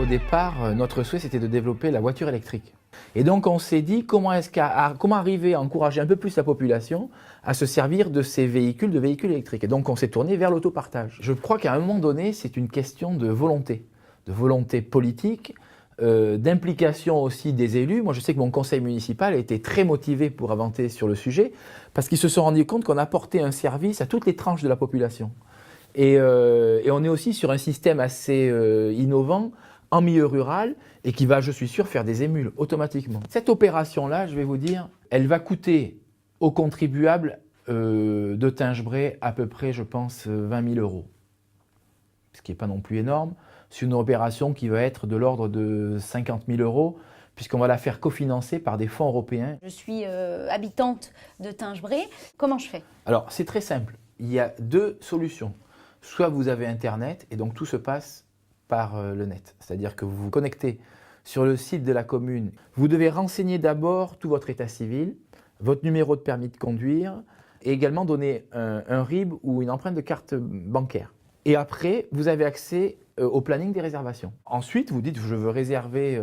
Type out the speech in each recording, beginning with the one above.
Au départ, notre souhait, c'était de développer la voiture électrique. Et donc, on s'est dit comment arriver à encourager un peu plus la population à se servir de ces véhicules, électriques. Et donc, on s'est tourné vers l'autopartage. Je crois qu'à un moment donné, c'est une question de volonté politique, d'implication aussi des élus. Moi, je sais que mon conseil municipal a été très motivé pour avancer sur le sujet, parce qu'ils se sont rendus compte qu'on apportait un service à toutes les tranches de la population. Et on est aussi sur un système assez innovant en milieu rural et qui va, je suis sûr, faire des émules automatiquement. Cette opération-là, je vais vous dire, elle va coûter aux contribuables de Tingebray à peu près, je pense, 20 000 €. Ce qui n'est pas non plus énorme. C'est une opération qui va être de l'ordre de 50 000 €, puisqu'on va la faire cofinancer par des fonds européens. Je suis habitante de Tingebray. Comment je fais? Alors, c'est très simple. Il y a deux solutions. Soit vous avez Internet, et donc tout se passe par le net. C'est-à-dire que vous vous connectez sur le site de la commune. Vous devez renseigner d'abord tout votre état civil, votre numéro de permis de conduire, et également donner un RIB ou une empreinte de carte bancaire. Et après, vous avez accès au planning des réservations. Ensuite, vous dites, je veux réserver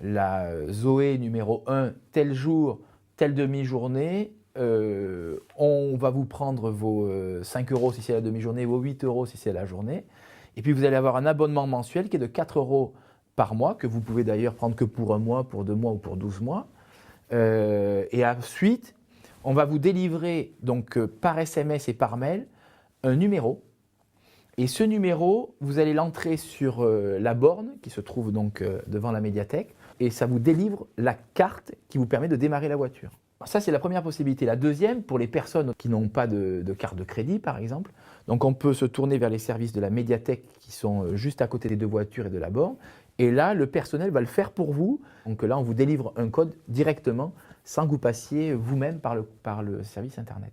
la Zoé numéro 1 tel jour, telle demi-journée. On va vous prendre vos 5 € si c'est la demi-journée, vos 8 € si c'est la journée. Et puis vous allez avoir un abonnement mensuel qui est de 4 € par mois, que vous pouvez d'ailleurs prendre que pour 1 mois, pour 2 mois ou pour 12 mois. Et ensuite, on va vous délivrer donc, par SMS et par mail un numéro. Et ce numéro, vous allez l'entrer sur la borne qui se trouve donc devant la médiathèque. Et ça vous délivre la carte qui vous permet de démarrer la voiture. Ça, c'est la première possibilité. La deuxième, pour les personnes qui n'ont pas de carte de crédit, par exemple, donc on peut se tourner vers les services de la médiathèque qui sont juste à côté des deux voitures et de la borne. Et là, le personnel va le faire pour vous. Donc là, on vous délivre un code directement sans que vous passiez vous-même par le service Internet.